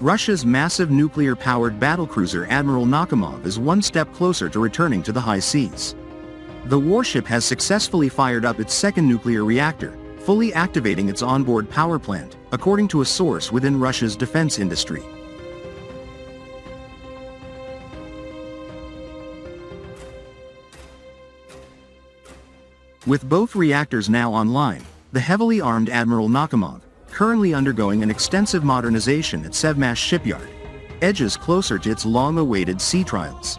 Russia's massive nuclear-powered battlecruiser Admiral Nakhimov is one step closer to returning to the high seas. The warship has successfully fired up its second nuclear reactor, fully activating its onboard power plant, according to a source within Russia's defense industry. With both reactors now online, the heavily armed Admiral Nakhimov, currently undergoing an extensive modernization at Sevmash shipyard, edges closer to its long-awaited sea trials.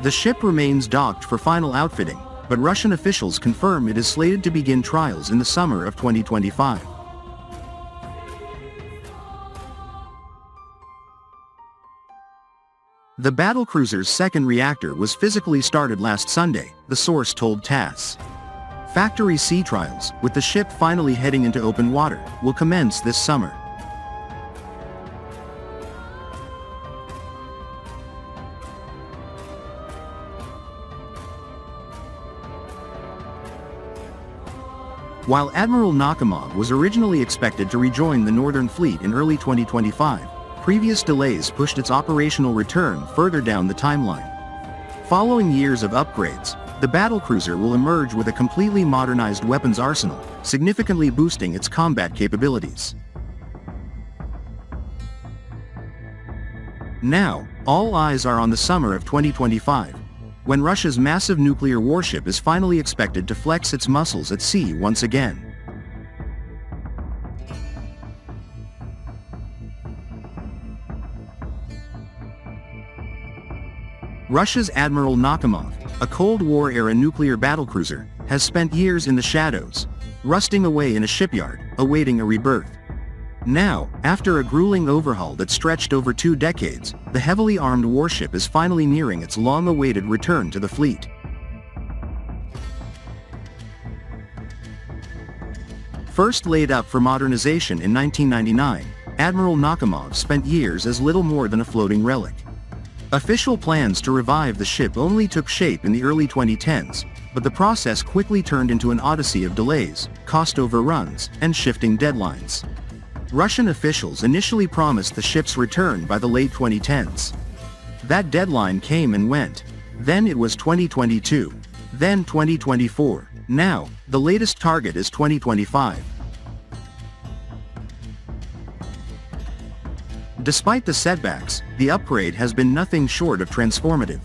The ship remains docked for final outfitting, but Russian officials confirm it is slated to begin trials in the summer of 2025. The battlecruiser's second reactor was physically started last Sunday, the source told TASS. Factory sea trials, with the ship finally heading into open water, will commence this summer. While Admiral Nakhimov was originally expected to rejoin the Northern Fleet in early 2025, previous delays pushed its operational return further down the timeline. Following years of upgrades, the battlecruiser will emerge with a completely modernized weapons arsenal, significantly boosting its combat capabilities. Now, all eyes are on the summer of 2025, when Russia's massive nuclear warship is finally expected to flex its muscles at sea once again. Russia's Admiral Nakhimov, a Cold War-era nuclear battlecruiser, has spent years in the shadows, rusting away in a shipyard, awaiting a rebirth. Now, after a grueling overhaul that stretched over 2 decades, the heavily armed warship is finally nearing its long-awaited return to the fleet. First laid up for modernization in 1999, Admiral Nakhimov spent years as little more than a floating relic. Official plans to revive the ship only took shape in the early 2010s, but the process quickly turned into an odyssey of delays, cost overruns, and shifting deadlines. Russian officials initially promised the ship's return by the late 2010s. That deadline came and went. Then it was 2022. Then 2024. Now, the latest target is 2025. Despite the setbacks, the upgrade has been nothing short of transformative.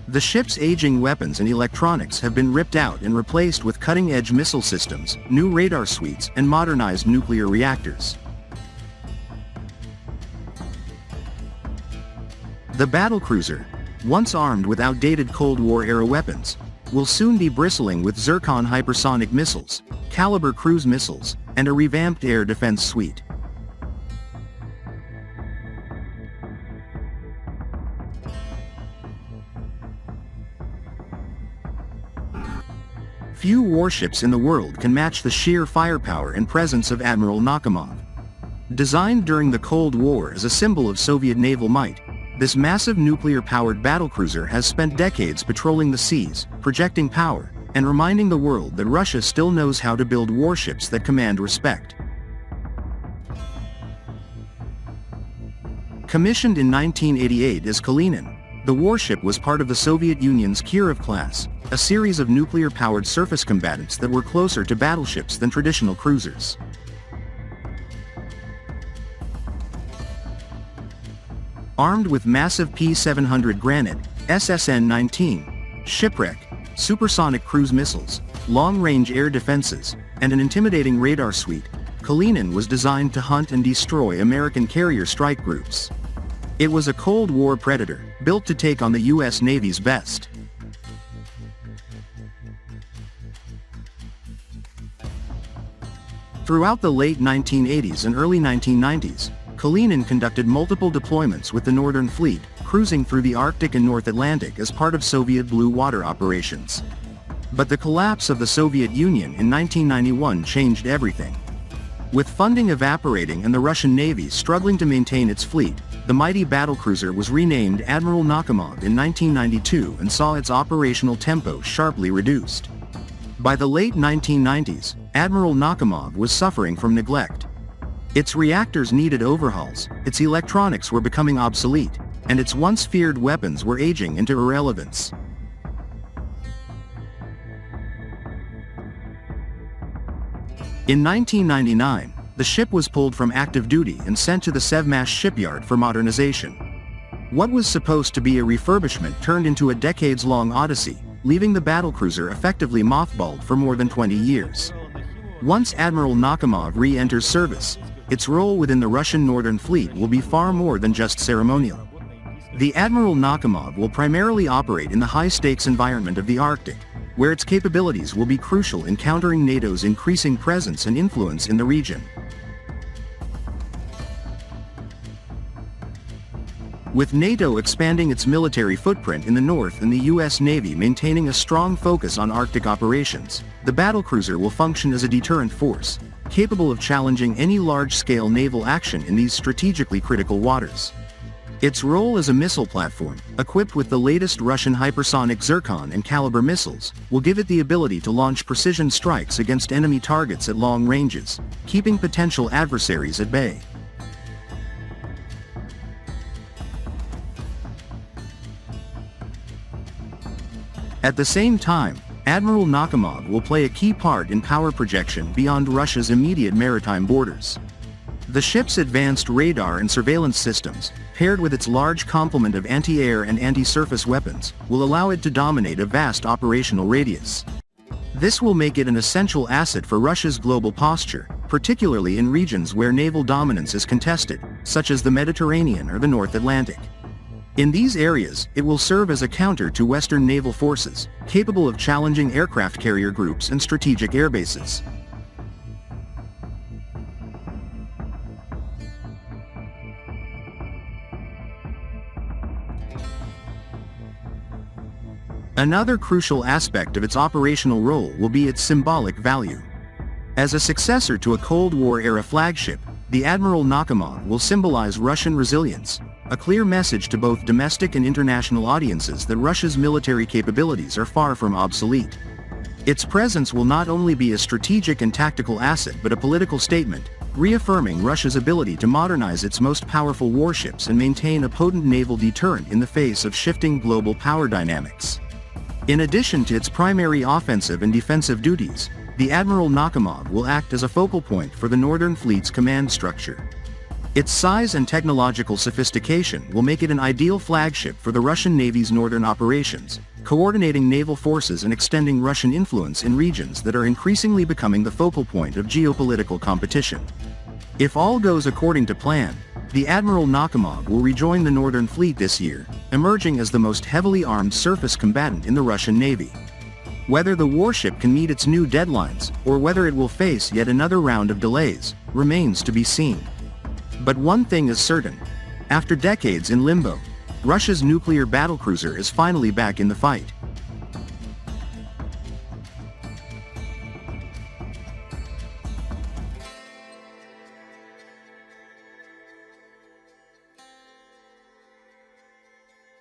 The ship's aging weapons and electronics have been ripped out and replaced with cutting-edge missile systems, new radar suites, and modernized nuclear reactors. The battlecruiser, once armed with outdated Cold War-era weapons, will soon be bristling with Zircon hypersonic missiles, Caliber cruise missiles, and a revamped air defense suite. Few warships in the world can match the sheer firepower and presence of Admiral Nakhimov. Designed during the Cold War as a symbol of Soviet naval might, this massive nuclear-powered battlecruiser has spent decades patrolling the seas, projecting power, and reminding the world that Russia still knows how to build warships that command respect. Commissioned in 1988 as Kalinin, the warship was part of the Soviet Union's Kirov class, a series of nuclear-powered surface combatants that were closer to battleships than traditional cruisers. Armed with massive P-700 Granite, SSN-19, shipwreck, supersonic cruise missiles, long-range air defenses, and an intimidating radar suite, Kalinin was designed to hunt and destroy American carrier strike groups. It was a Cold War predator, built to take on the U.S. Navy's best. Throughout the late 1980s and early 1990s, Kalinin conducted multiple deployments with the Northern Fleet, cruising through the Arctic and North Atlantic as part of Soviet blue water operations. But the collapse of the Soviet Union in 1991 changed everything. With funding evaporating and the Russian Navy struggling to maintain its fleet, the mighty battlecruiser was renamed Admiral Nakhimov in 1992 and saw its operational tempo sharply reduced. By the late 1990s, Admiral Nakhimov was suffering from neglect. Its reactors needed overhauls, its electronics were becoming obsolete, and its once feared weapons were aging into irrelevance. In 1999, the ship was pulled from active duty and sent to the Sevmash shipyard for modernization. What was supposed to be a refurbishment turned into a decades-long odyssey, leaving the battlecruiser effectively mothballed for more than 20 years. Once Admiral Nakhimov re-enters service, its role within the Russian Northern Fleet will be far more than just ceremonial. The Admiral Nakhimov will primarily operate in the high-stakes environment of the Arctic, where its capabilities will be crucial in countering NATO's increasing presence and influence in the region. With NATO expanding its military footprint in the north and the U.S. Navy maintaining a strong focus on Arctic operations, the battlecruiser will function as a deterrent force, capable of challenging any large-scale naval action in these strategically critical waters. Its role as a missile platform, equipped with the latest Russian hypersonic Zircon and Caliber missiles, will give it the ability to launch precision strikes against enemy targets at long ranges, keeping potential adversaries at bay. At the same time, Admiral Nakhimov will play a key part in power projection beyond Russia's immediate maritime borders. The ship's advanced radar and surveillance systems, paired with its large complement of anti-air and anti-surface weapons, will allow it to dominate a vast operational radius. This will make it an essential asset for Russia's global posture, particularly in regions where naval dominance is contested, such as the Mediterranean or the North Atlantic. In these areas, it will serve as a counter to Western naval forces, capable of challenging aircraft carrier groups and strategic airbases. Another crucial aspect of its operational role will be its symbolic value. As a successor to a Cold War-era flagship, the Admiral Nakhimov will symbolize Russian resilience, a clear message to both domestic and international audiences that Russia's military capabilities are far from obsolete. Its presence will not only be a strategic and tactical asset but a political statement, reaffirming Russia's ability to modernize its most powerful warships and maintain a potent naval deterrent in the face of shifting global power dynamics. In addition to its primary offensive and defensive duties, the Admiral Nakhimov will act as a focal point for the Northern Fleet's command structure. Its size and technological sophistication will make it an ideal flagship for the Russian Navy's northern operations, coordinating naval forces and extending Russian influence in regions that are increasingly becoming the focal point of geopolitical competition. If all goes according to plan, the Admiral Nakhimov will rejoin the Northern Fleet this year, emerging as the most heavily armed surface combatant in the Russian Navy. Whether the warship can meet its new deadlines, or whether it will face yet another round of delays, remains to be seen. But one thing is certain. After decades in limbo, Russia's nuclear battlecruiser is finally back in the fight.